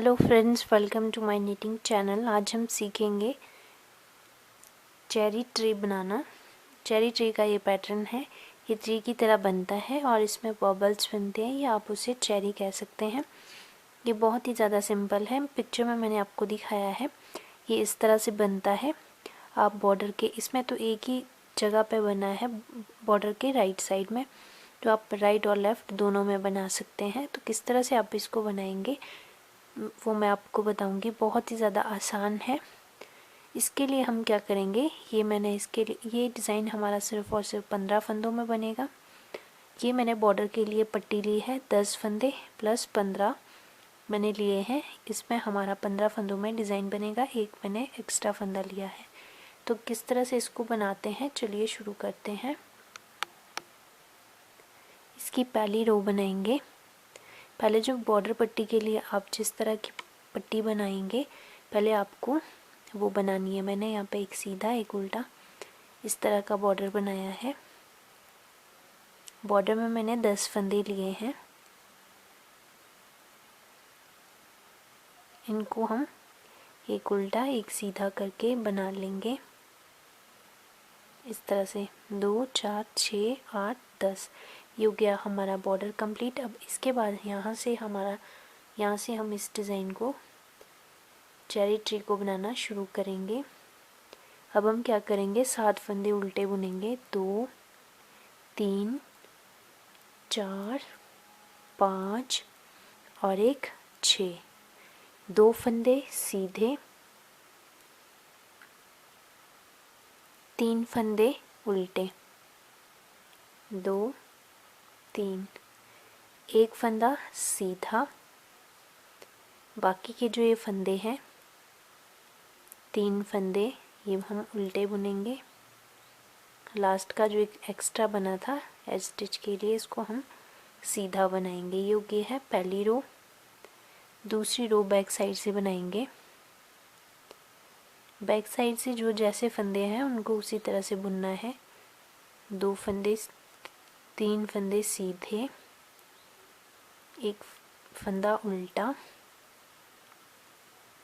Hello friends, welcome to my knitting channel. आज हम सीखेंगे चेरी ट्री बनाना। चेरी ट्री का ये पैटर्न है। ये ट्री की तरह बनता है और इसमें बबल्स बनते हैं, या आप उसे चेरी कह सकते हैं। ये बहुत ही ज़्यादा सिंपल है। पिक्चर में मैंने आपको दिखाया है। ये इस तरह से बनता है। आप बॉर्डर के, इसमें तो एक ही जगह पे बना है, बॉर्डर के राइट साइड में, तो आप राइट और लेफ़्ट दोनों में बना सकते हैं। तो किस तरह से आप इसको बनाएंगे वो मैं आपको बताऊंगी। बहुत ही ज़्यादा आसान है। इसके लिए हम क्या करेंगे, ये मैंने इसके लिए, ये डिज़ाइन हमारा सिर्फ़ और सिर्फ 15 फंदों में बनेगा। ये मैंने बॉर्डर के लिए पट्टी ली है 10 फंदे प्लस 15 मैंने लिए हैं। इसमें हमारा 15 फंदों में डिज़ाइन बनेगा। एक मैंने एक्स्ट्रा फंदा लिया है। तो किस तरह से इसको बनाते हैं, चलिए शुरू करते हैं। इसकी पहली रो बनाएंगे। पहले जो बॉर्डर पट्टी के लिए आप जिस तरह की पट्टी बनाएंगे, पहले आपको वो बनानी है। मैंने यहाँ पे एक सीधा एक उल्टा इस तरह का बॉर्डर बनाया है। बॉर्डर में मैंने 10 फंदे लिए हैं। इनको हम एक उल्टा एक सीधा करके बना लेंगे इस तरह से। 2 4 6 8 10 ये हो गया हमारा बॉर्डर कंप्लीट। अब इसके बाद यहाँ से हम इस डिज़ाइन को, चेरी ट्री को बनाना शुरू करेंगे। अब हम क्या करेंगे, 7 फंदे उल्टे बुनेंगे। 2 3 4 5 और एक 6। 2 फंदे सीधे, 3 फंदे उल्टे, 2 3, एक फंदा सीधा। बाकी के जो ये फंदे हैं 3 फंदे ये हम उल्टे बुनेंगे। लास्ट का जो एक एक्स्ट्रा बना था एज स्टिच के लिए, इसको हम सीधा बनाएंगे। ये हो गई है पहली रो। दूसरी रो बैक साइड से बनाएंगे। बैक साइड से जो जैसे फंदे हैं उनको उसी तरह से बुनना है। 2 फंदे, 3 फंदे सीधे, एक फंदा उल्टा,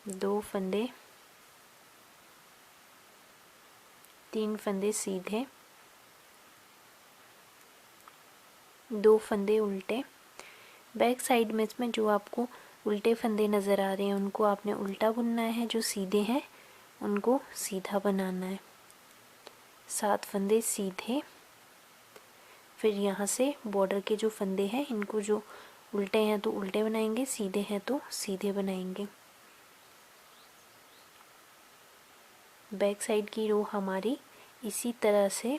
2 फंदे, 3 फंदे सीधे, 2 फंदे उल्टे। बैक साइड में इसमें जो आपको उल्टे फंदे नज़र आ रहे हैं उनको आपने उल्टा बुनना है, जो सीधे हैं उनको सीधा बनाना है। 7 फंदे सीधे। फिर यहाँ से बॉर्डर के जो फंदे हैं इनको जो उल्टे हैं तो उल्टे बनाएंगे, सीधे हैं तो सीधे बनाएंगे। बैक साइड की रो हमारी इसी तरह से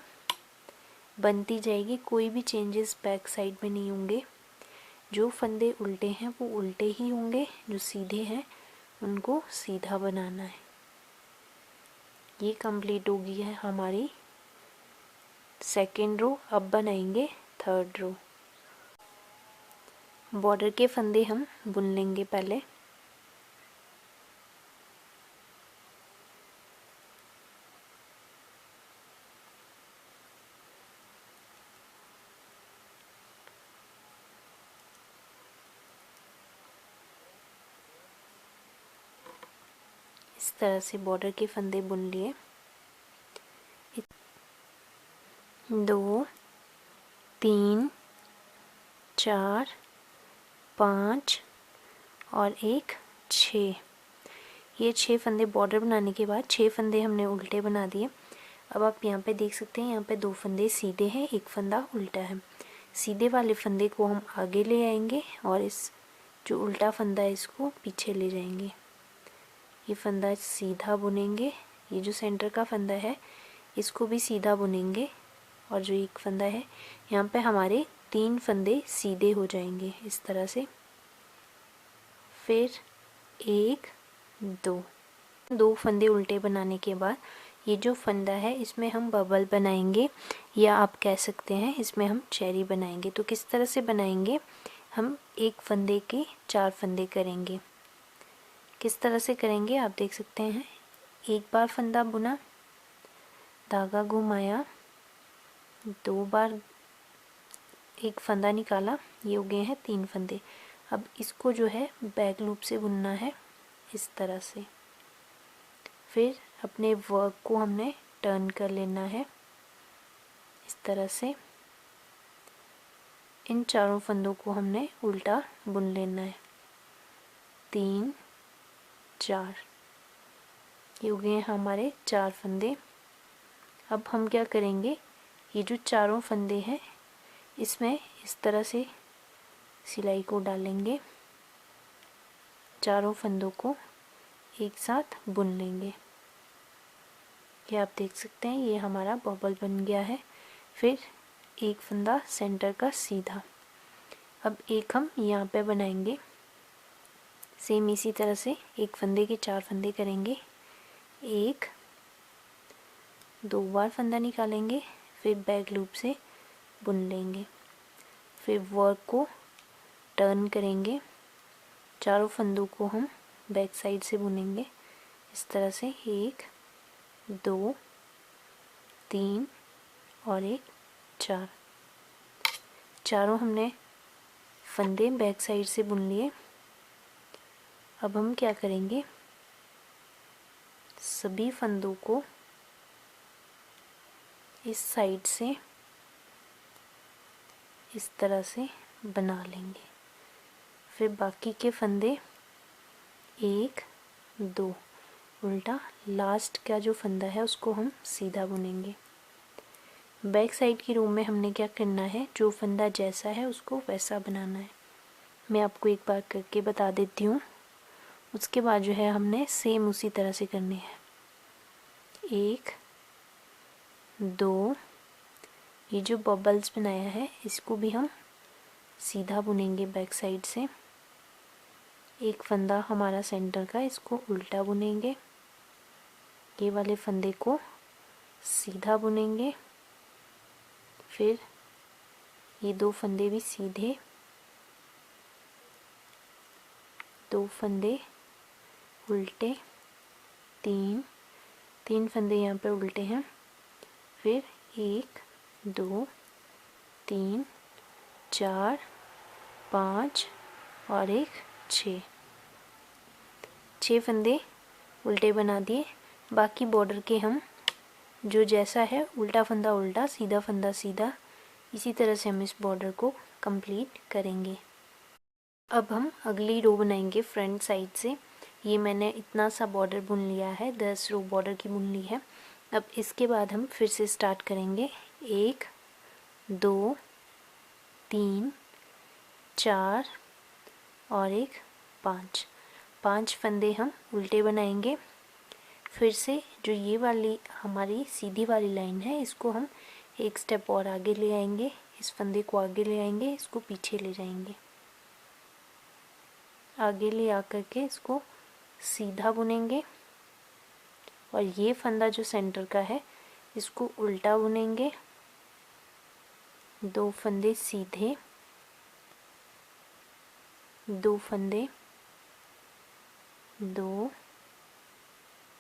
बनती जाएगी। कोई भी चेंजेस बैक साइड में नहीं होंगे। जो फंदे उल्टे हैं वो उल्टे ही होंगे, जो सीधे हैं उनको सीधा बनाना है। ये कंप्लीट हो गई है हमारी सेकेंड रो। अब बनाएंगे थर्ड रो। बॉर्डर के फंदे हम बुन लेंगे पहले। इस तरह से बॉर्डर के फंदे बुन लिए। 2 3 4 5 और एक 6। ये 6 फंदे बॉर्डर बनाने के बाद 6 फंदे हमने उल्टे बना दिए। अब आप यहाँ पे देख सकते हैं, यहाँ पे 2 फंदे सीधे हैं, एक फंदा उल्टा है। सीधे वाले फंदे को हम आगे ले आएंगे और इस जो उल्टा फंदा है इसको पीछे ले जाएंगे। ये फंदा सीधा बुनेंगे। ये जो सेंटर का फंदा है इसको भी सीधा बुनेंगे, और जो एक फंदा है यहाँ पे हमारे 3 फंदे सीधे हो जाएंगे इस तरह से। फिर 1 2 फंदे उल्टे बनाने के बाद ये जो फंदा है इसमें हम बबल बनाएंगे, या आप कह सकते हैं इसमें हम चेरी बनाएंगे। तो किस तरह से बनाएंगे, हम एक फंदे के 4 फंदे करेंगे। किस तरह से करेंगे आप देख सकते हैं। एक बार फंदा बुना, धागा घुमाया, 2 बार एक फंदा निकाला, ये हो गए हैं 3 फंदे। अब इसको जो है बैक लूप से बुनना है इस तरह से। फिर अपने वर्क को हमने टर्न कर लेना है इस तरह से। इन चारों फंदों को हमने उल्टा बुन लेना है। 3 4 ये हो गए हमारे 4 फंदे। अब हम क्या करेंगे, ये जो चारों फंदे हैं इसमें इस तरह से सिलाई को डालेंगे, चारों फंदों को एक साथ बुन लेंगे। ये आप देख सकते हैं ये हमारा बबल बन गया है। फिर एक फंदा सेंटर का सीधा। अब एक हम यहाँ पे बनाएंगे, सेम इसी तरह से एक फंदे के 4 फंदे करेंगे। एक 2 बार फंदा निकालेंगे, फिर बैक लूप से बुन लेंगे। फिर वर्क को टर्न करेंगे, चारों फंदों को हम बैक साइड से बुनेंगे इस तरह से। 1 2 3 और एक 4। चारों हमने फंदे बैक साइड से बुन लिए। अब हम क्या करेंगे, सभी फंदों को इस साइड से इस तरह से बना लेंगे। फिर बाकी के फंदे 1 2 उल्टा, लास्ट का जो फंदा है उसको हम सीधा बुनेंगे। बैक साइड की रो में हमने क्या करना है, जो फंदा जैसा है उसको वैसा बनाना है। मैं आपको एक बार करके बता देती हूँ, उसके बाद जो है हमने सेम उसी तरह से करनी है। 1 2 ये जो बबल्स बनाया है इसको भी हम सीधा बुनेंगे बैक साइड से। एक फंदा हमारा सेंटर का, इसको उल्टा बुनेंगे। ये वाले फंदे को सीधा बुनेंगे। फिर ये 2 फंदे भी सीधे, 2 फंदे उल्टे, 3 फंदे यहाँ पे उल्टे हैं। फिर 1 2 3 4 5 और एक 6 फंदे उल्टे बना दिए। बाकी बॉर्डर के हम जो जैसा है उल्टा फंदा उल्टा, सीधा फंदा सीधा, इसी तरह से हम इस बॉर्डर को कंप्लीट करेंगे। अब हम अगली रो बनाएंगे फ्रंट साइड से। ये मैंने इतना सा बॉर्डर बुन लिया है, 10 रो बॉर्डर की बुन ली है। अब इसके बाद हम फिर से स्टार्ट करेंगे। 1 2 3 4 और एक 5 फंदे हम उल्टे बनाएंगे। फिर से जो ये वाली हमारी सीधी वाली लाइन है इसको हम एक स्टेप और आगे ले आएंगे, इस फंदे को आगे ले आएंगे, इसको पीछे ले जाएंगे, आगे ले आकर के इसको सीधा बुनेंगे। और ये फंदा जो सेंटर का है इसको उल्टा बुनेंगे। 2 फंदे सीधे, 2 फंदे 2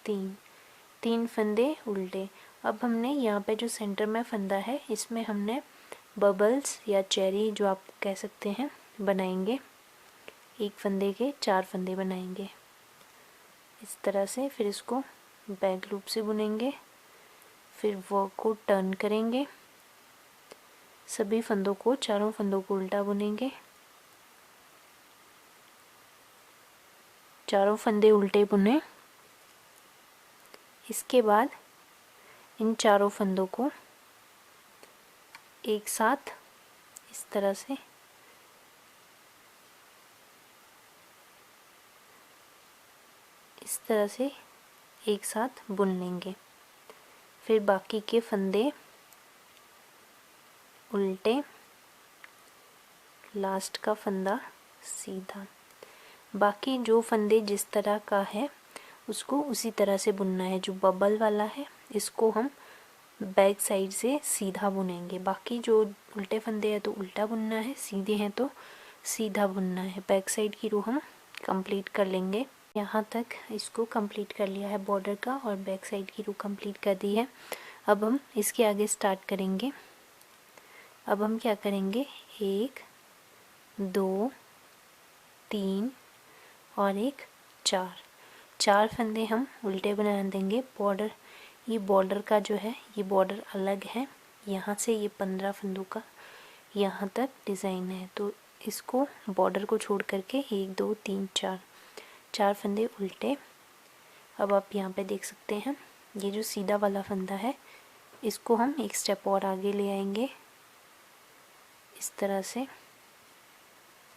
3 फंदे उल्टे। अब हमने यहाँ पे जो सेंटर में फंदा है इसमें हमने बबल्स या चेरी जो आप कह सकते हैं बनाएंगे। एक फंदे के 4 फंदे बनाएंगे इस तरह से। फिर इसको बैक लूप से बुनेंगे। फिर वर्क को टर्न करेंगे, सभी फंदों को, चारों फंदों को उल्टा बुनेंगे। चारों फंदे उल्टे बुने। इसके बाद इन चारों फंदों को एक साथ इस तरह से एक साथ बुन लेंगे। फिर बाकी के फंदे उल्टे, लास्ट का फंदा सीधा। बाकी जो फंदे जिस तरह का है उसको उसी तरह से बुनना है। जो बबल वाला है इसको हम बैक साइड से सीधा बुनेंगे। बाकी जो उल्टे फंदे हैं तो उल्टा बुनना है, सीधे हैं तो सीधा बुनना है। बैक साइड की रो हम कंप्लीट कर लेंगे। यहाँ तक इसको कंप्लीट कर लिया है बॉर्डर का, और बैक साइड की रो कंप्लीट कर दी है। अब हम इसके आगे स्टार्ट करेंगे। अब हम क्या करेंगे, 1 2 3 और एक 4 फंदे हम उल्टे बना देंगे। बॉर्डर, ये बॉर्डर का जो है ये बॉर्डर अलग है, यहाँ से ये 15 फंदों का यहाँ तक डिज़ाइन है, तो इसको बॉर्डर को छोड़ करके 1 2 3 4 फंदे उल्टे। अब आप यहाँ पे देख सकते हैं ये जो सीधा वाला फंदा है इसको हम एक स्टेप और आगे ले आएंगे, इस तरह से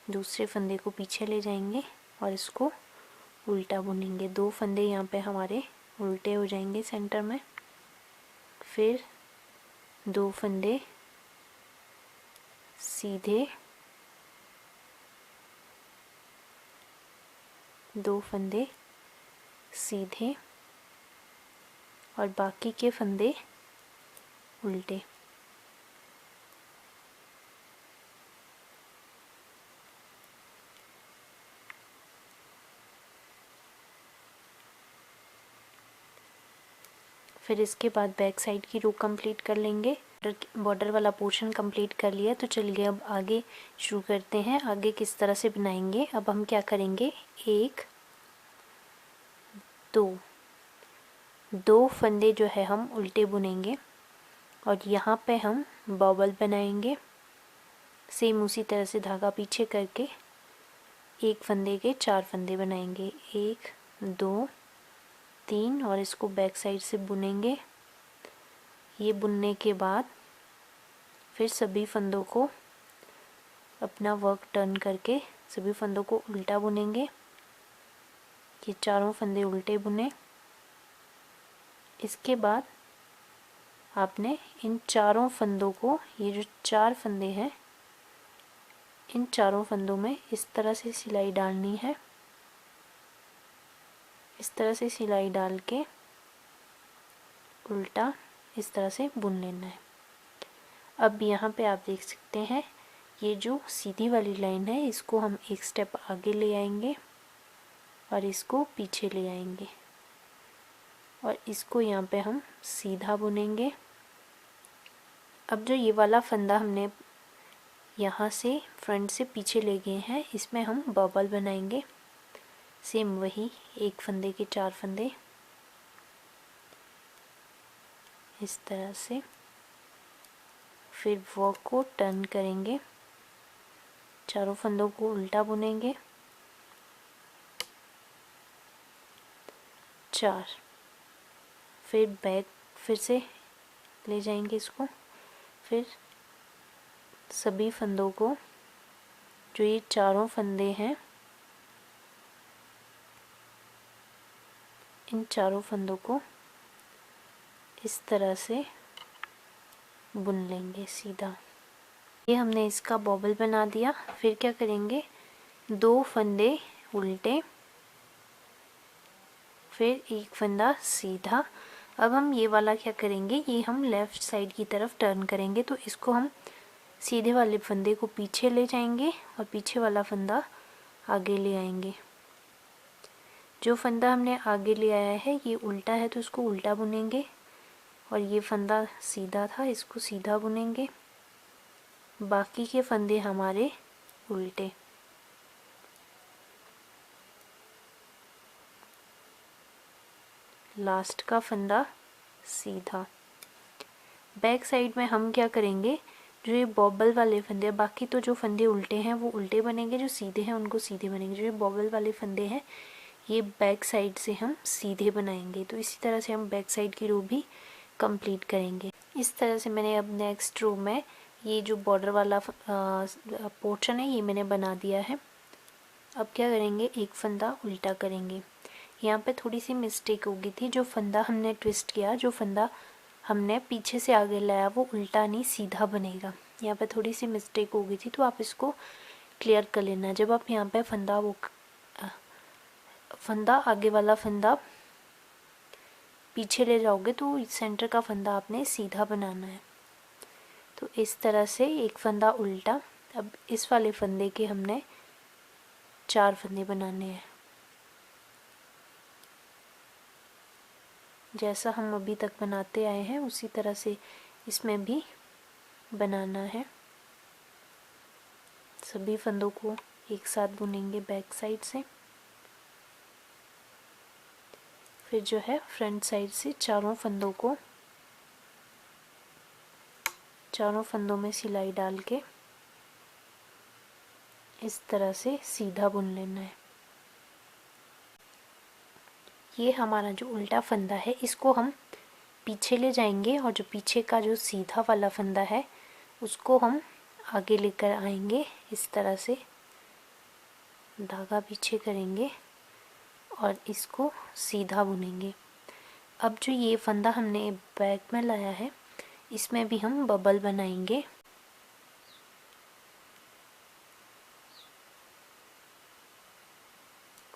दूसरे फंदे को पीछे ले जाएंगे और इसको उल्टा बुनेंगे। 2 फंदे यहाँ पे हमारे उल्टे हो जाएंगे सेंटर में, फिर 2 फंदे सीधे, 2 फंदे सीधे और बाकी के फंदे उल्टे। फिर इसके बाद बैक साइड की रो कंप्लीट कर लेंगे। बॉर्डर वाला पोर्शन कंप्लीट कर लिया, तो चलिए अब आगे शुरू करते हैं। आगे किस तरह से बनाएंगे, अब हम क्या करेंगे, 1 2 फंदे जो है हम उल्टे बुनेंगे और यहाँ पे हम बबल बनाएंगे। सेम उसी तरह से धागा पीछे करके 1 फंदे के 4 फंदे बनाएंगे, 1 2 3 और इसको बैक साइड से बुनेंगे। ये बुनने के बाद फिर सभी फंदों को अपना वर्क टर्न करके सभी फंदों को उल्टा बुनेंगे। ये चारों फंदे उल्टे बुने। इसके बाद आपने इन चारों फंदों को, ये जो 4 फंदे हैं, इन चारों फंदों में इस तरह से सिलाई डालनी है। इस तरह से सिलाई डाल के उल्टा इस तरह से बुन लेना है। अब यहाँ पे आप देख सकते हैं ये जो सीधी वाली लाइन है इसको हम एक स्टेप आगे ले आएंगे और इसको पीछे ले आएंगे और इसको यहाँ पे हम सीधा बुनेंगे। अब जो ये वाला फंदा हमने यहाँ से फ्रंट से पीछे ले गए हैं, इसमें हम बबल बनाएंगे। सेम वही 1 फंदे के 4 फंदे इस तरह से, फिर वर्क को टर्न करेंगे, चारों फंदों को उल्टा बुनेंगे, 4, फिर बैक फिर से ले जाएंगे इसको, फिर सभी फंदों को, जो ये चारों फंदे हैं, इन चारों फंदों को इस तरह से बुन लेंगे सीधा। ये हमने इसका बॉबल बना दिया। फिर क्या करेंगे, 2 फंदे उल्टे, फिर 1 फंदा सीधा। अब हम ये वाला क्या करेंगे, ये हम लेफ़्ट साइड की तरफ टर्न करेंगे, तो इसको हम सीधे वाले फंदे को पीछे ले जाएंगे और पीछे वाला फंदा आगे ले आएंगे। जो फंदा हमने आगे ले आया है ये उल्टा है तो इसको उल्टा बुनेंगे और ये फंदा सीधा था इसको सीधा बुनेंगे। बाकी के फंदे हमारे उल्टे। लास्ट का फंदा सीधा। बैक साइड में हम क्या करेंगे, जो ये बॉबल वाले फंदे, बाकी तो जो फंदे उल्टे हैं वो उल्टे बनेंगे, जो सीधे हैं उनको सीधे बनेंगे। जो ये बॉबल वाले फंदे हैं ये बैक साइड से हम सीधे बनाएंगे। तो इसी तरह से हम बैक साइड की रो भी कंप्लीट करेंगे। इस तरह से मैंने अब नेक्स्ट रो में ये जो बॉर्डर वाला पोर्शन है ये मैंने बना दिया है। अब क्या करेंगे, एक फंदा उल्टा करेंगे। यहाँ पे थोड़ी सी मिस्टेक हो गई थी, जो फंदा हमने ट्विस्ट किया, जो फंदा हमने पीछे से आगे लाया वो उल्टा नहीं सीधा बनेगा। यहाँ पे थोड़ी सी मिस्टेक हो गई थी तो आप इसको क्लियर कर लेना। जब आप यहाँ पे फंदा आगे वाला फंदा पीछे ले जाओगे तो सेंटर का फंदा आपने सीधा बनाना है। तो इस तरह से एक फंदा उल्टा। अब इस वाले फंदे के हमने 4 फंदे बनाने हैं, जैसा हम अभी तक बनाते आए हैं उसी तरह से इसमें भी बनाना है। सभी फंदों को एक साथ बुनेंगे बैक साइड से। फिर जो है फ्रंट साइड से चारों फंदों में सिलाई डाल के इस तरह से सीधा बुन लेना है। ये हमारा जो उल्टा फंदा है इसको हम पीछे ले जाएंगे और जो पीछे का जो सीधा वाला फंदा है उसको हम आगे लेकर आएंगे। इस तरह से धागा पीछे करेंगे और इसको सीधा बुनेंगे। अब जो ये फंदा हमने बैक में लाया है इसमें भी हम बबल बनाएंगे।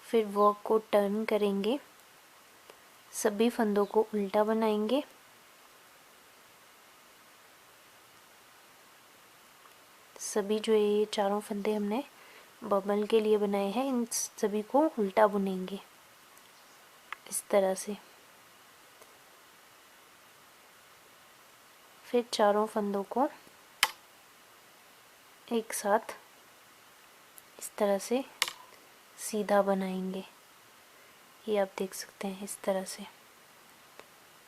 फिर वर्क को टर्न करेंगे, सभी फंदों को उल्टा बनाएंगे। सभी जो ये चारों फंदे हमने बबल के लिए बनाए हैं इन सभी को उल्टा बुनेंगे इस तरह से। फिर चारों फंदों को एक साथ इस तरह से सीधा बनाएंगे। ये आप देख सकते हैं इस तरह से।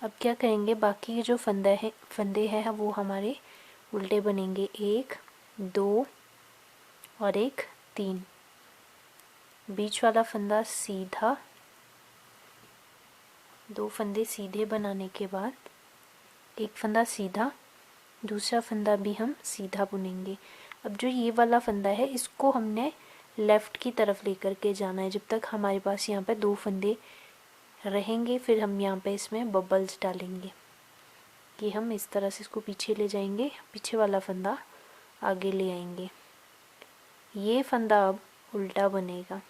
अब क्या करेंगे, बाकी के जो फंदे हैं वो हमारे उल्टे बनेंगे। 1 2 और 1 3। बीच वाला फंदा सीधा, 2 फंदे सीधे बनाने के बाद एक फंदा सीधा, दूसरा फंदा भी हम सीधा बुनेंगे। अब जो ये वाला फंदा है इसको हमने लेफ़्ट की तरफ लेकर के जाना है जब तक हमारे पास यहाँ पे 2 फंदे रहेंगे। फिर हम यहाँ पे इसमें बबल्स डालेंगे कि हम इस तरह से इसको पीछे ले जाएंगे, पीछे वाला फंदा आगे ले आएंगे। ये फंदा अब उल्टा बनेगा।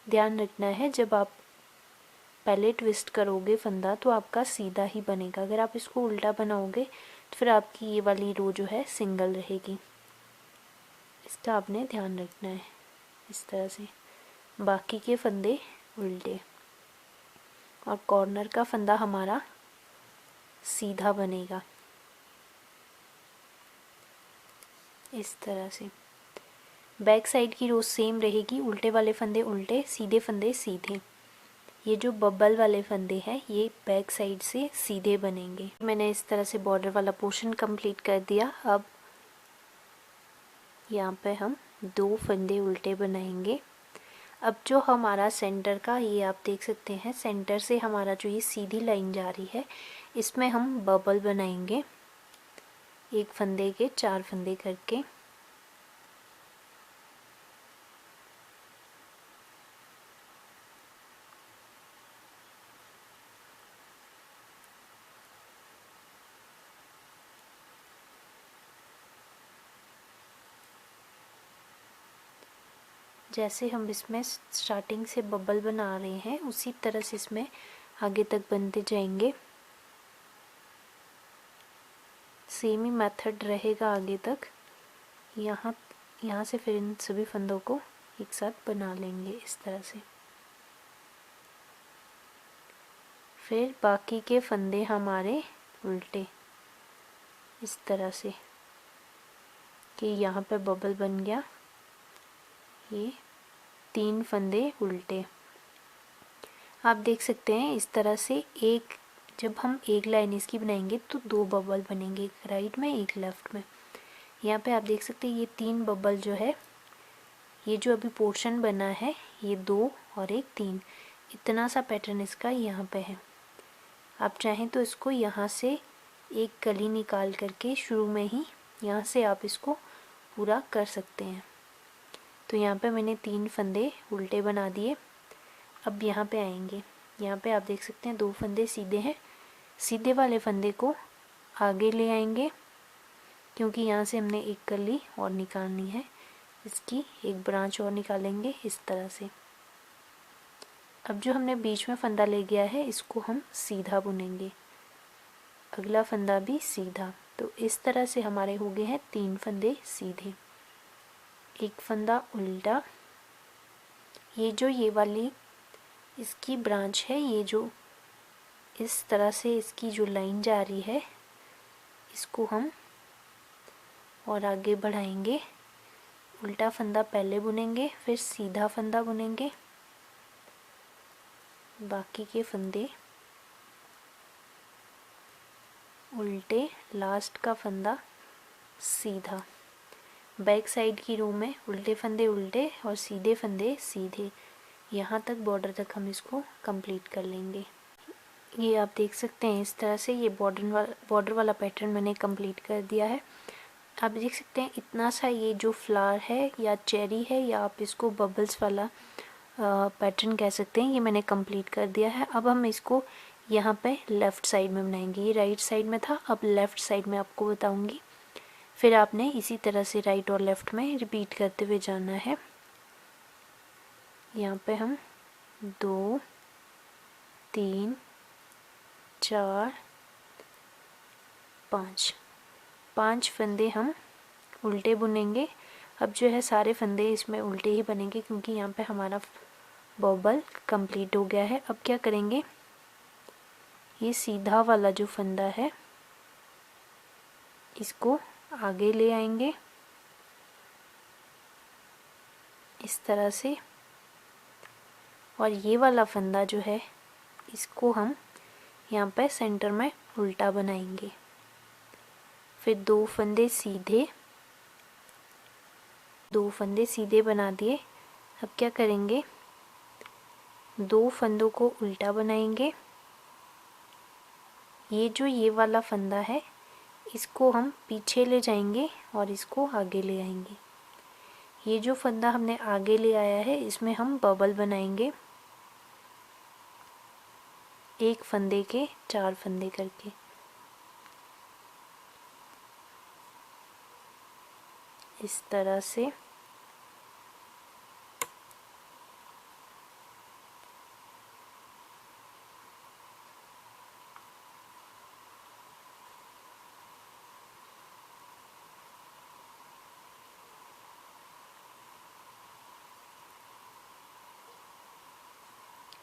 ध्यान रखना है जब आप पहले ट्विस्ट करोगे फंदा तो आपका सीधा ही बनेगा। अगर आप इसको उल्टा बनाओगे तो फिर आपकी ये वाली रो जो है सिंगल रहेगी। इसका आपने ध्यान रखना है इस तरह से। बाकी के फंदे उल्टे और कॉर्नर का फंदा हमारा सीधा बनेगा इस तरह से। बैक साइड की रो सेम रहेगी, उल्टे वाले फंदे उल्टे, सीधे फंदे सीधे। ये जो बबल वाले फंदे हैं ये बैक साइड से सीधे बनेंगे। मैंने इस तरह से बॉर्डर वाला पोर्शन कंप्लीट कर दिया। अब यहाँ पे हम 2 फंदे उल्टे बनाएंगे। अब जो हमारा सेंटर का, ये आप देख सकते हैं सेंटर से हमारा जो ये सीधी लाइन जा रही है इसमें हम बबल बनाएंगे, एक फंदे के 4 फंदे करके। जैसे हम इसमें स्टार्टिंग से बबल बना रहे हैं उसी तरह से इसमें आगे तक बनते जाएंगे। सेम ही मेथड रहेगा आगे तक। यहाँ से फिर इन सभी फंदों को एक साथ बना लेंगे इस तरह से। फिर बाकी के फंदे हमारे उल्टे इस तरह से कि यहाँ पे बबल बन गया। ये 3 फंदे उल्टे आप देख सकते हैं इस तरह से। जब हम एक लाइन इसकी बनाएंगे तो 2 बबल बनेंगे, एक राइट में एक लेफ़्ट में। यहाँ पे आप देख सकते हैं ये 3 बबल जो है, ये जो अभी पोर्शन बना है ये 2 और एक 3, इतना सा पैटर्न इसका यहाँ पे है। आप चाहें तो इसको यहाँ से एक कली निकाल करके शुरू में ही यहाँ से आप इसको पूरा कर सकते हैं। तो यहाँ पे मैंने 3 फंदे उल्टे बना दिए। अब यहाँ पे आएंगे, यहाँ पे आप देख सकते हैं 2 फंदे सीधे हैं। सीधे वाले फंदे को आगे ले आएंगे क्योंकि यहाँ से हमने एक कली और निकालनी है, इसकी एक ब्रांच और निकालेंगे इस तरह से। अब जो हमने बीच में फंदा ले गया है इसको हम सीधा बुनेंगे, अगला फंदा भी सीधा। तो इस तरह से हमारे हो गए हैं 3 फंदे सीधे, एक फंदा उल्टा। ये वाली इसकी ब्रांच है, ये जो इस तरह से इसकी जो लाइन जा रही है इसको हम और आगे बढ़ाएंगे। उल्टा फंदा पहले बुनेंगे, फिर सीधा फंदा बुनेंगे, बाकी के फंदे उल्टे, लास्ट का फंदा सीधा। बैक साइड की रो में उल्टे फंदे उल्टे और सीधे फंदे सीधे। यहाँ तक बॉर्डर तक हम इसको कंप्लीट कर लेंगे। ये आप देख सकते हैं इस तरह से ये बॉर्डर वाला पैटर्न मैंने कंप्लीट कर दिया है। आप देख सकते हैं इतना सा ये जो फ्लावर है या चेरी है या आप इसको बबल्स वाला पैटर्न कह सकते हैं, ये मैंने कंप्लीट कर दिया है। अब हम इसको यहाँ पे लेफ़्ट साइड में बनाएंगे। ये राइट साइड में था, अब लेफ़्ट साइड में आपको बताऊंगी। फिर आपने इसी तरह से राइट और लेफ़्ट में रिपीट करते हुए जाना है। यहाँ पे हम 2 3 4 5 फंदे हम उल्टे बुनेंगे। अब जो है सारे फंदे इसमें उल्टे ही बनेंगे क्योंकि यहाँ पे हमारा बॉबल कंप्लीट हो गया है। अब क्या करेंगे, ये सीधा वाला जो फंदा है इसको आगे ले आएंगे इस तरह से, और ये वाला फंदा जो है इसको हम यहाँ पे सेंटर में उल्टा बनाएंगे। फिर 2 फंदे सीधे बना दिए। अब क्या करेंगे, 2 फंदों को उल्टा बनाएंगे। ये वाला फंदा है इसको हम पीछे ले जाएंगे और इसको आगे ले आएंगे। ये जो फंदा हमने आगे ले आया है इसमें हम बबल बनाएंगे, एक फंदे के 4 फंदे करके। इस तरह से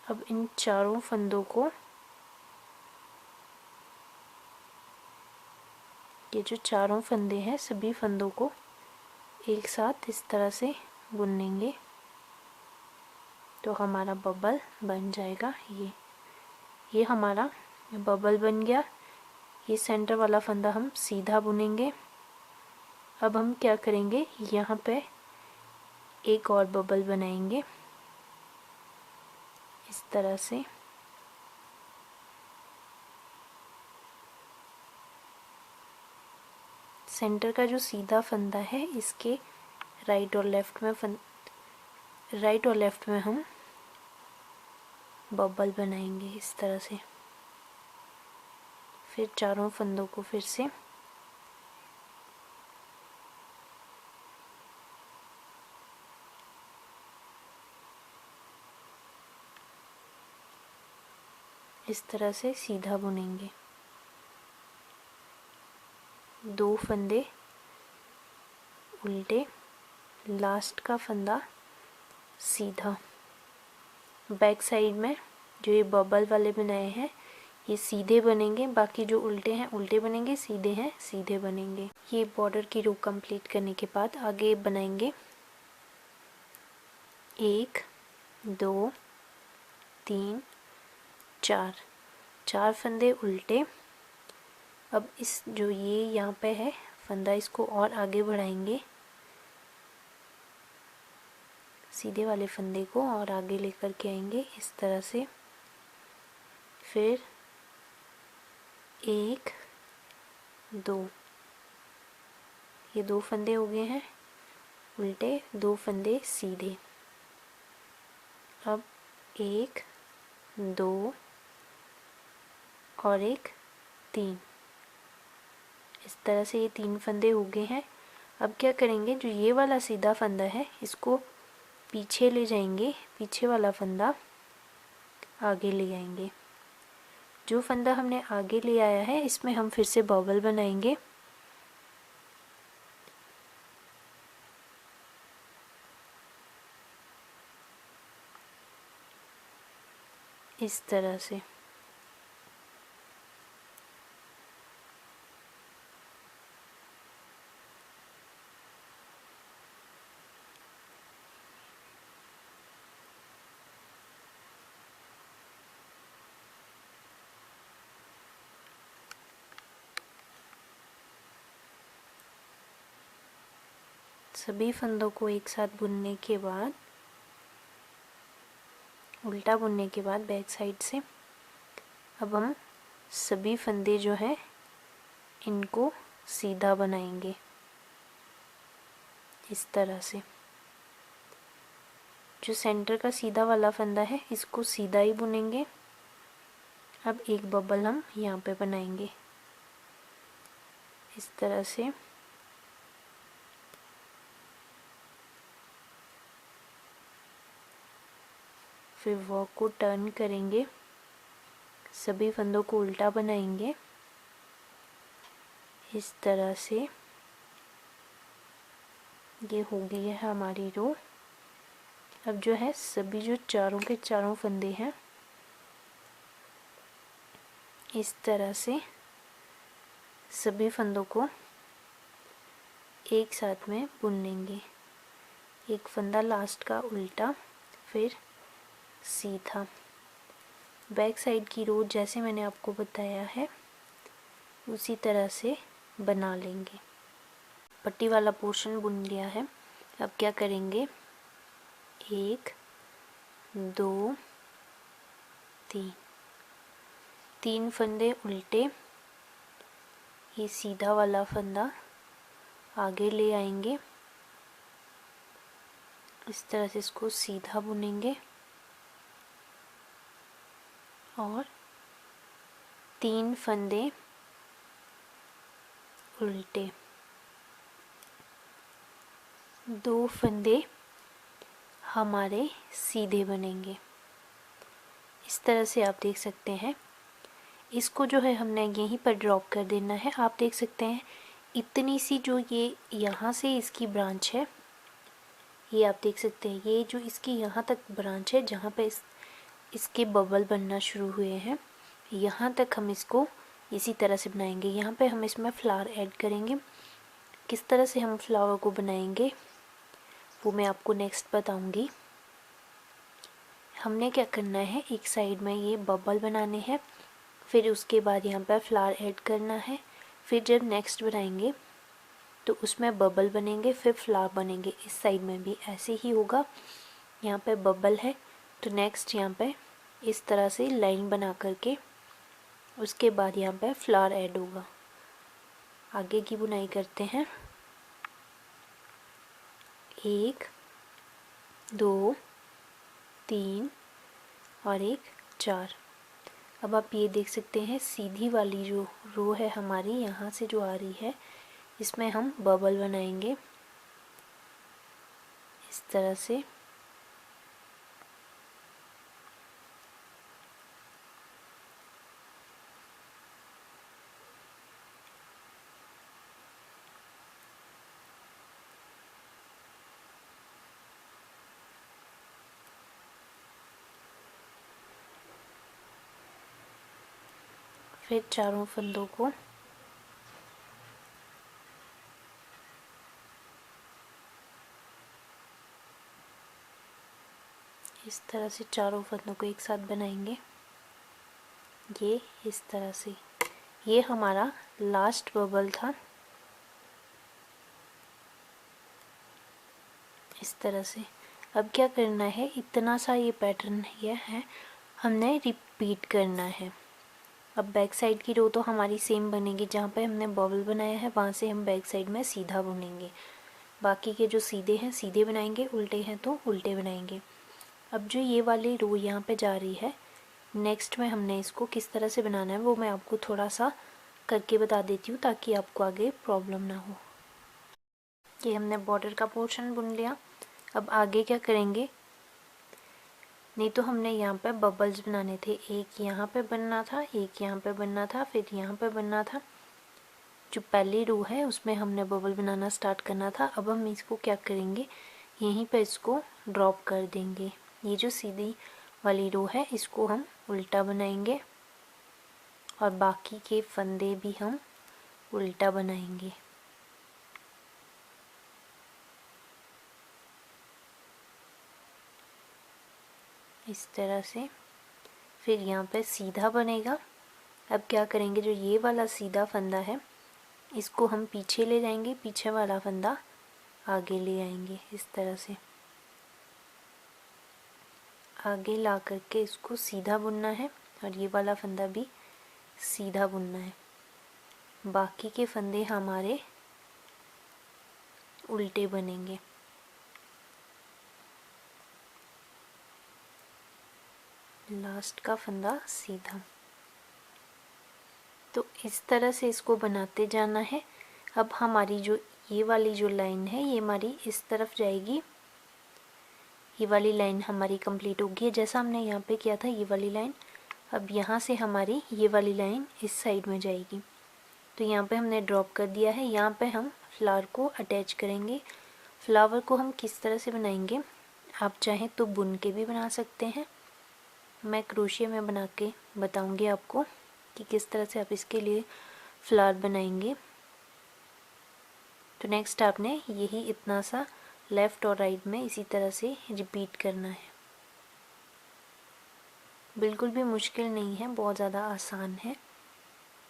अब इन चारों फंदों को, ये जो चारों फंदे हैं सभी फंदों को एक साथ इस तरह से बुनेंगे तो हमारा बबल बन जाएगा। ये हमारा बबल बन गया। ये सेंटर वाला फंदा हम सीधा बुनेंगे। अब हम क्या करेंगे, यहाँ पे एक और बबल बनाएंगे इस तरह से। सेंटर का जो सीधा फंदा है इसके राइट और लेफ़्ट में हम बबल बनाएंगे इस तरह से। फिर चारों फंदों को फिर से इस तरह से सीधा बुनेंगे। 2 फंदे उल्टे, लास्ट का फंदा सीधा। बैक साइड में जो ये बबल वाले बनाए हैं ये सीधे बनेंगे, बाकी जो उल्टे हैं उल्टे बनेंगे, सीधे हैं सीधे बनेंगे। ये बॉर्डर की रो कंप्लीट करने के बाद आगे बनाएंगे 1 2 3 4 फंदे उल्टे। अब इस जो ये यहाँ पे है फंदा इसको और आगे बढ़ाएंगे, सीधे वाले फंदे को और आगे लेकर के आएंगे इस तरह से। फिर 1 2, ये 2 फंदे हो गए हैं उल्टे, 2 फंदे सीधे। अब 1 2 और 1 3, इस तरह से ये 3 फंदे हो गए हैं। अब क्या करेंगे, जो ये वाला सीधा फंदा है इसको पीछे ले जाएंगे, पीछे वाला फंदा आगे ले आएंगे। जो फंदा हमने आगे ले आया है इसमें हम फिर से बबल बनाएंगे। इस तरह से सभी फंदों को एक साथ बुनने के बाद, उल्टा बुनने के बाद बैक साइड से, अब हम सभी फंदे जो है इनको सीधा बनाएंगे इस तरह से। जो सेंटर का सीधा वाला फंदा है इसको सीधा ही बुनेंगे। अब एक बबल हम यहाँ पे बनाएंगे इस तरह से। फिर वॉक को टर्न करेंगे, सभी फंदों को उल्टा बनाएंगे इस तरह से। ये हो गई है हमारी रो। अब जो है सभी जो चारों के चारों फंदे हैं इस तरह से सभी फंदों को एक साथ में बुन लेंगे। एक फंदा लास्ट का उल्टा, फिर सीधा। बैक साइड की रो जैसे मैंने आपको बताया है उसी तरह से बना लेंगे। पट्टी वाला पोर्शन बुन लिया है। अब क्या करेंगे, 1 2 3 फंदे उल्टे, ये सीधा वाला फंदा आगे ले आएंगे इस तरह से, इसको सीधा बुनेंगे और 3 फंदे उल्टे, 2 फंदे हमारे सीधे बनेंगे। इस तरह से आप देख सकते हैं। इसको जो है हमने यहीं पर ड्रॉप कर देना है। आप देख सकते हैं इतनी सी जो ये यहाँ से इसकी ब्रांच है, ये आप देख सकते हैं, ये जो इसकी यहाँ तक ब्रांच है जहाँ पे इसके बबल बनना शुरू हुए हैं, यहाँ तक हम इसको इसी तरह से बनाएंगे। यहाँ पे हम इसमें फ्लावर ऐड करेंगे। किस तरह से हम फ्लावर को बनाएंगे वो मैं आपको नेक्स्ट बताऊंगी। हमने क्या करना है, एक साइड में ये बबल बनाने हैं, फिर उसके बाद यहाँ पर फ्लावर ऐड करना है। फिर जब नेक्स्ट बनाएंगे तो उसमें बबल बनेंगे, फिर फ्लावर बनेंगे। इस साइड में भी ऐसे ही होगा। यहाँ पे बबल है तो नेक्स्ट यहाँ पे इस तरह से लाइन बना करके उसके बाद यहाँ पे फ्लावर ऐड होगा। आगे की बुनाई करते हैं। 1 2 3 और 1 4। अब आप ये देख सकते हैं सीधी वाली जो रो है हमारी यहाँ से जो आ रही है, इसमें हम बबल बनाएंगे इस तरह से। फिर चारों फंदों को इस तरह से, चारों फंदों को एक साथ बनाएंगे ये इस तरह से। ये हमारा लास्ट बबल था इस तरह से। अब क्या करना है, इतना सा ये पैटर्न ये है, हमने रिपीट करना है। अब बैक साइड की रो तो हमारी सेम बनेगी, जहाँ पे हमने बबल बनाया है वहाँ से हम बैक साइड में सीधा बुनेंगे। बाकी के जो सीधे हैं सीधे बनाएंगे, उल्टे हैं तो उल्टे बनाएंगे। अब जो ये वाली रो यहाँ पे जा रही है, नेक्स्ट में हमने इसको किस तरह से बनाना है वो मैं आपको थोड़ा सा करके बता देती हूँ ताकि आपको आगे प्रॉब्लम ना हो। ये हमने बॉर्डर का पोर्शन बुन लिया। अब आगे क्या करेंगे, नहीं तो हमने यहाँ पे बबल्स बनाने थे। एक यहाँ पे बनना था, एक यहाँ पे बनना था, फिर यहाँ पे बनना था। जो पहली रो है उसमें हमने बबल बनाना स्टार्ट करना था। अब हम इसको क्या करेंगे, यहीं पे इसको ड्रॉप कर देंगे। ये जो सीधी वाली रो है इसको हम उल्टा बनाएंगे और बाकी के फंदे भी हम उल्टा बनाएंगे इस तरह से। फिर यहाँ पे सीधा बनेगा। अब क्या करेंगे, जो ये वाला सीधा फंदा है इसको हम पीछे ले जाएंगे, पीछे वाला फंदा आगे ले आएंगे इस तरह से। आगे ला करके इसको सीधा बुनना है और ये वाला फंदा भी सीधा बुनना है। बाकी के फंदे हमारे उल्टे बनेंगे। लास्ट का फंदा सीधा। तो इस तरह से इसको बनाते जाना है। अब हमारी जो ये वाली जो लाइन है ये हमारी इस तरफ जाएगी। ये वाली लाइन हमारी कंप्लीट होगी जैसा हमने यहाँ पे किया था ये वाली लाइन। अब यहाँ से हमारी ये वाली लाइन इस साइड में जाएगी। तो यहाँ पे हमने ड्रॉप कर दिया है। यहाँ पे हम फ्लावर को अटैच करेंगे। फ्लावर को हम किस तरह से बनाएंगे, आप चाहें तो बुन के भी बना सकते हैं। मैं क्रोशिया में बना के बताऊँगी आपको कि किस तरह से आप इसके लिए फ्लावर बनाएंगे। तो नेक्स्ट आपने यही इतना सा लेफ़्ट और राइट में इसी तरह से रिपीट करना है। बिल्कुल भी मुश्किल नहीं है, बहुत ज़्यादा आसान है।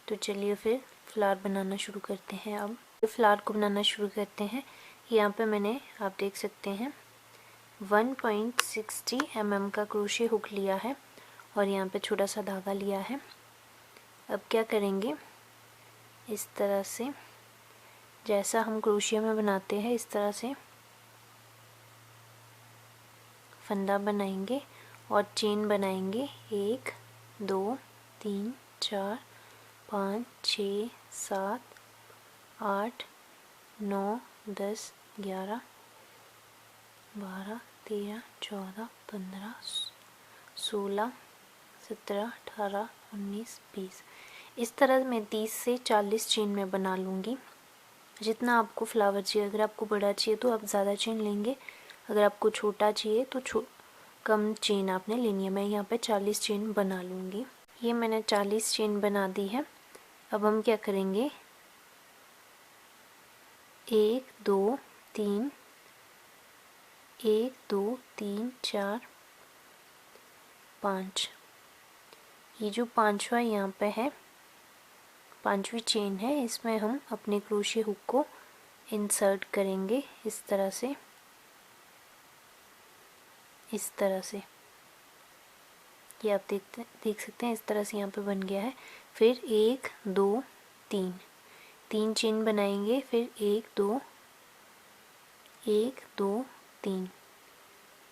तो चलिए फिर फ्लावर बनाना शुरू करते हैं। अब फ्लावर को बनाना शुरू करते हैं। यहाँ पे मैंने, आप देख सकते हैं, 1.60 mm का क्रोशिया हुक लिया है और यहाँ पे छोटा सा धागा लिया है। अब क्या करेंगे, इस तरह से जैसा हम क्रोशिया में बनाते हैं इस तरह से फंदा बनाएंगे और चेन बनाएंगे। 1 2 3 4 5 6 7 8 9 10 11 12 13 14 15 16 17 18 19 20। इस तरह मैं 30 से 40 चेन में बना लूँगी। जितना आपको फ्लावर चाहिए, अगर आपको बड़ा चाहिए तो आप ज़्यादा चेन लेंगे, अगर आपको छोटा चाहिए तो कम चेन आपने लेनी है। मैं यहाँ पे 40 चेन बना लूँगी। ये मैंने 40 चेन बना दी है। अब हम क्या करेंगे, 1 2 3 1 2 3 4 5। ये जो पांचवा यहाँ पे है, पांचवी चेन है, इसमें हम अपने क्रोशिया हुक को इंसर्ट करेंगे इस तरह से, इस तरह से। ये आप देख सकते हैं इस तरह से यहाँ पे बन गया है। फिर 1 2 3 3 चेन बनाएंगे। फिर 1 2 1 2 3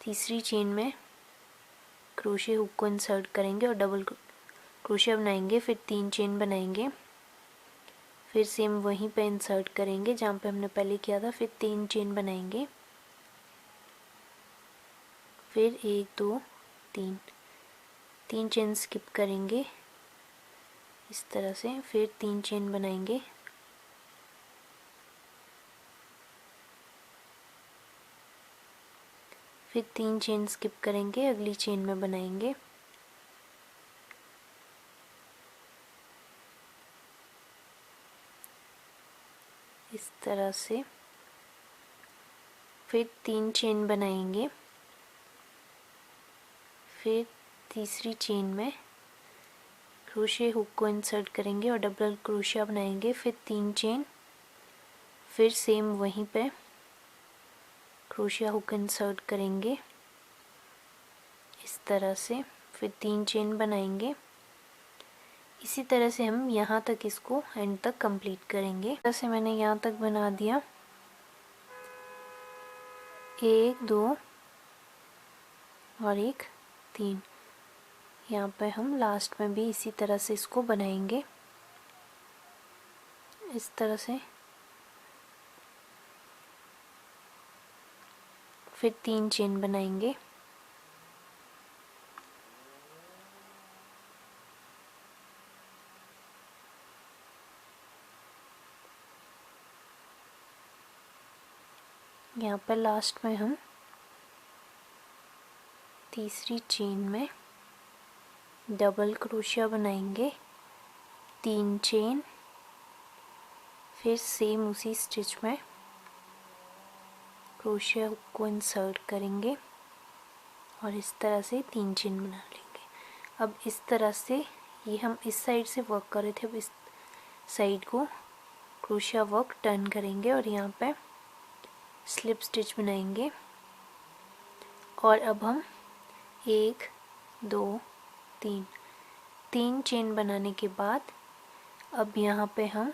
तीसरी चेन में क्रोशिया हुक को इंसर्ट करेंगे और डबल क्रोशिया बनाएंगे। फिर 3 चेन बनाएंगे। फिर सेम वहीं पे इंसर्ट करेंगे जहाँ पे हमने पहले किया था। फिर 3 चेन बनाएंगे। फिर 1 2 3 चेन स्किप करेंगे इस तरह से। फिर 3 चेन बनाएंगे। फिर 3 चेन स्किप करेंगे, अगली चेन में बनाएंगे। इस तरह से। फिर 3 चेन बनाएंगे। फिर तीसरी चेन में क्रोशिया हुक को इंसर्ट करेंगे और डबल क्रोशिया बनाएंगे। फिर 3 चेन। फिर सेम वहीं पे क्रोशिया हुक इंसर्ट करेंगे इस तरह से। फिर 3 चेन बनाएंगे। इसी तरह से हम यहाँ तक इसको एंड तक कंप्लीट करेंगे। जैसे मैंने यहाँ तक बना दिया, 1 2 और 1 3। यहाँ पे हम लास्ट में भी इसी तरह से इसको बनाएंगे इस तरह से। फिर 3 चेन बनाएंगे। यहाँ पर लास्ट में हम तीसरी चेन में डबल क्रोशिया बनाएंगे, 3 चेन। फिर सेम उसी स्टिच में क्रोशिया हुक को इंसर्ट करेंगे और इस तरह से 3 चेन बना लेंगे। अब इस तरह से, ये हम इस साइड से वर्क कर रहे थे, अब इस साइड को क्रोशिया वर्क टर्न करेंगे और यहाँ पे स्लिप स्टिच बनाएंगे। और अब हम 1 2 3 चेन बनाने के बाद अब यहाँ पे हम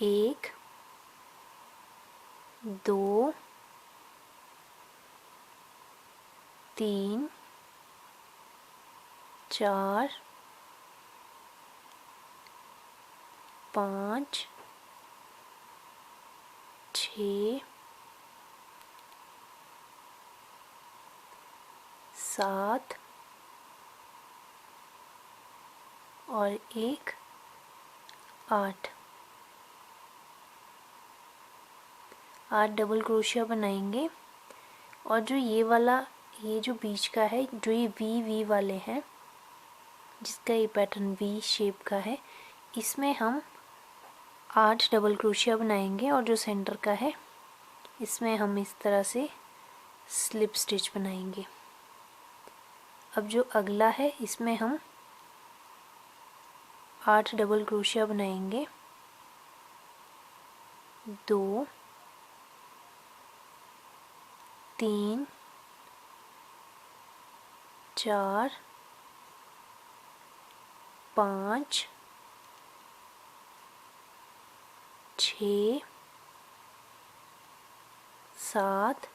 1 2 3 4 5 6 7 और 1 8 डबल क्रोशिया बनाएंगे। और जो ये जो बीच का है, जो ये वी वाले हैं, जिसका ये पैटर्न वी शेप का है, इसमें हम 8 डबल क्रोशिया बनाएंगे। और जो सेंटर का है, इसमें हम इस तरह से स्लिप स्टिच बनाएंगे। अब जो अगला है, इसमें हम 8 डबल क्रोशिया बनाएंगे। 2 3 4 5 6 7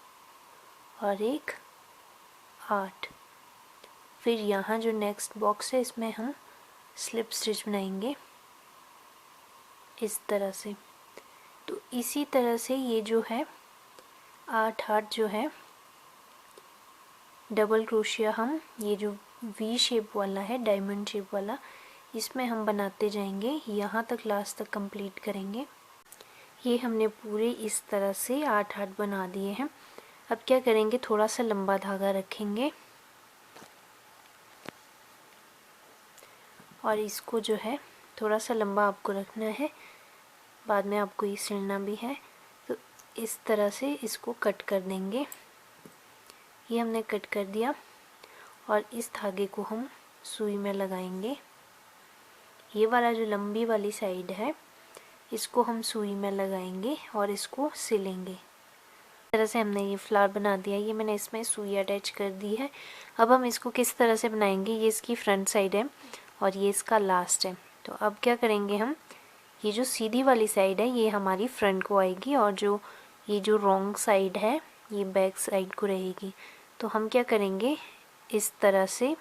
और 1 8। फिर यहाँ जो नेक्स्ट बॉक्स है, इसमें हम स्लिप स्टिच बनाएंगे इस तरह से। तो इसी तरह से ये जो है 8 जो है डबल क्रोशिया, हम ये जो वी शेप वाला है, डायमंड शेप वाला, इसमें हम बनाते जाएंगे, यहाँ तक लास्ट तक कंप्लीट करेंगे। ये हमने पूरे इस तरह से 8 बना दिए हैं। अब क्या करेंगे, थोड़ा सा लंबा धागा रखेंगे और इसको जो है थोड़ा सा लंबा आपको रखना है, बाद में आपको ये सिलना भी है। तो इस तरह से इसको कट कर देंगे। ये हमने कट कर दिया और इस धागे को हम सुई में लगाएंगे। ये वाला जो लंबी वाली साइड है, इसको हम सुई में लगाएंगे और इसको सिलेंगे। इस तरह से हमने ये फ्लावर बना दिया। ये मैंने इसमें सुई अटैच कर दी है। अब हम इसको किस तरह से बनाएंगे, ये इसकी फ्रंट साइड है और ये इसका लास्ट है। तो अब क्या करेंगे, हम ये जो सीधी वाली साइड है, ये हमारी फ्रंट को आएगी और ये जो रॉन्ग साइड है, ये बैक साइड को रहेगी। तो हम क्या करेंगे, इस तरह से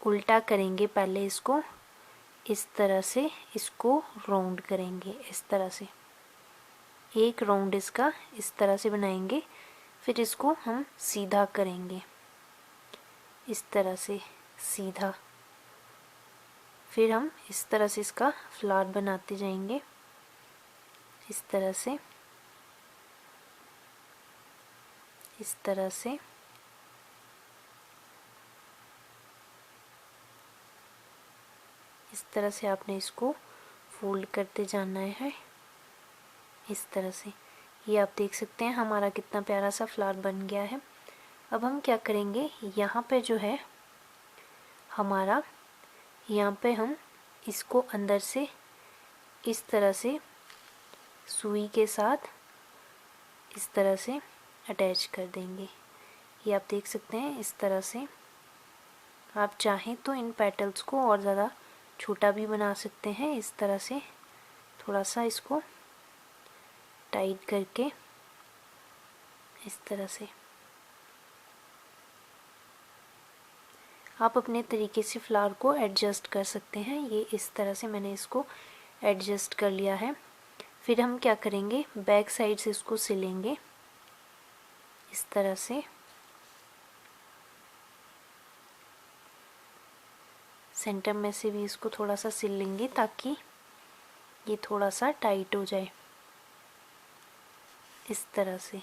उल्टा करेंगे। पहले इसको इस तरह से इसको राउंड करेंगे, इस तरह से एक राउंड इसका इस तरह से बनाएंगे। फिर इसको हम सीधा करेंगे, इस तरह से सीधा। फिर हम इस तरह से इसका फ्लावर बनाते जाएंगे, इस तरह से, इस तरह से। इस तरह से आपने इसको फोल्ड करते जाना है, इस तरह से। ये आप देख सकते हैं हमारा कितना प्यारा सा फ्लावर बन गया है। अब हम क्या करेंगे, यहाँ पे जो है हमारा, यहाँ पे हम इसको अंदर से इस तरह से सुई के साथ इस तरह से अटैच कर देंगे। ये आप देख सकते हैं इस तरह से। आप चाहें तो इन पेटल्स को और ज़्यादा छोटा भी बना सकते हैं, इस तरह से थोड़ा सा इसको टाइट करके, इस तरह से। आप अपने तरीके से फ्लावर को एडजस्ट कर सकते हैं। ये इस तरह से मैंने इसको एडजस्ट कर लिया है। फिर हम क्या करेंगे, बैक साइड से इसको सिलेंगे इस तरह से। सेंटर में से भी इसको थोड़ा सा सिल लेंगे ताकि ये थोड़ा सा टाइट हो जाए, इस तरह से।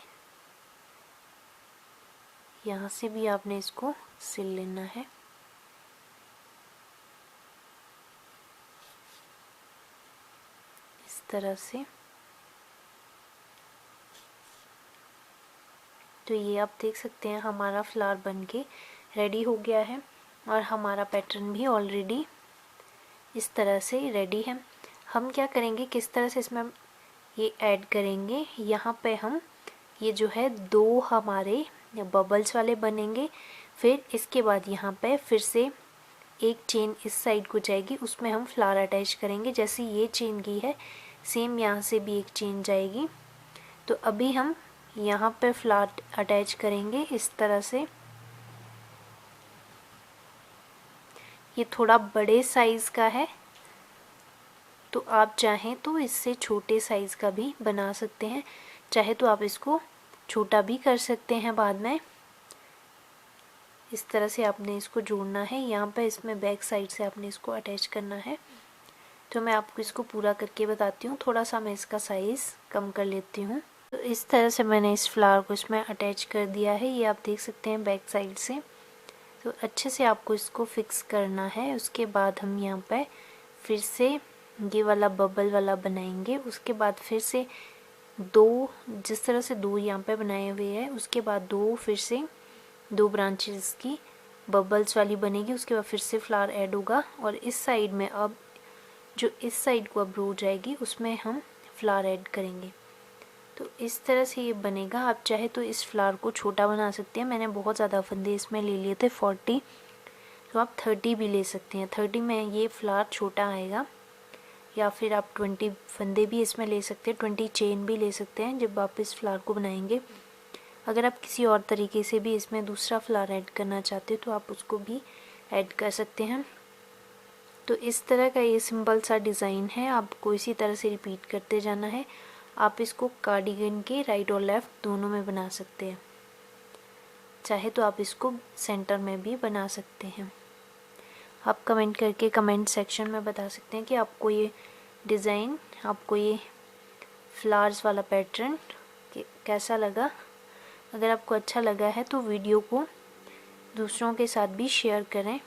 यहाँ से भी आपने इसको सिल लेना है, इस तरह से। तो ये आप देख सकते हैं हमारा फ्लावर बनके रेडी हो गया है और हमारा पैटर्न भी ऑलरेडी इस तरह से रेडी है। हम क्या करेंगे, किस तरह से इसमें ये ऐड करेंगे। यहाँ पे हम ये जो है 2 हमारे बबल्स वाले बनेंगे। फिर इसके बाद यहाँ पे फिर से एक चेन इस साइड को जाएगी, उसमें हम फ्लावर अटैच करेंगे। जैसे ये चेन की है सेम यहाँ से भी एक चेन जाएगी। तो अभी हम यहाँ पे फ्लावर अटैच करेंगे इस तरह से। ये थोड़ा बड़े साइज़ का है, तो आप चाहें तो इससे छोटे साइज़ का भी बना सकते हैं, चाहे तो आप इसको छोटा भी कर सकते हैं बाद में। इस तरह से आपने इसको जोड़ना है। यहाँ पे इसमें बैक साइड से आपने इसको अटैच करना है। तो मैं आपको इसको पूरा करके बताती हूँ। थोड़ा सा मैं इसका साइज़ कम कर लेती हूँ। तो इस तरह से मैंने इस फ्लावर को इसमें अटैच कर दिया है, ये आप देख सकते हैं बैक साइड से। तो अच्छे से आपको इसको फिक्स करना है। उसके बाद हम यहाँ पे फिर से ये वाला बबल वाला बनाएंगे। उसके बाद फिर से 2, जिस तरह से 2 यहाँ पे बनाए हुए हैं, उसके बाद 2 फिर से 2 ब्रांचेस की बबल्स वाली बनेगी। उसके बाद फिर से फ्लावर ऐड होगा और इस साइड में अब जो इस साइड को अब रो जाएगी उसमें हम फ्लावर ऐड करेंगे। तो इस तरह से ये बनेगा। आप चाहे तो इस फ्लावर को छोटा बना सकते हैं। मैंने बहुत ज़्यादा फंदे इसमें ले लिए थे 40, तो आप 30 भी ले सकते हैं। 30 में ये फ्लावर छोटा आएगा, या फिर आप 20 फंदे भी इसमें ले सकते हैं, 20 चेन भी ले सकते हैं जब आप इस फ्लावर को बनाएंगे। अगर आप किसी और तरीके से भी इसमें दूसरा फ्लावर ऐड करना चाहते हो तो आप उसको भी ऐड कर सकते हैं। तो इस तरह का ये सिंपल सा डिज़ाइन है, आपको इसी तरह से रिपीट करते जाना है। आप इसको कार्डिगन के राइट और लेफ़्ट दोनों में बना सकते हैं, चाहे तो आप इसको सेंटर में भी बना सकते हैं। आप कमेंट करके कमेंट सेक्शन में बता सकते हैं कि आपको ये डिज़ाइन, आपको ये फ्लावर्स वाला पैटर्न कैसा लगा। अगर आपको अच्छा लगा है तो वीडियो को दूसरों के साथ भी शेयर करें।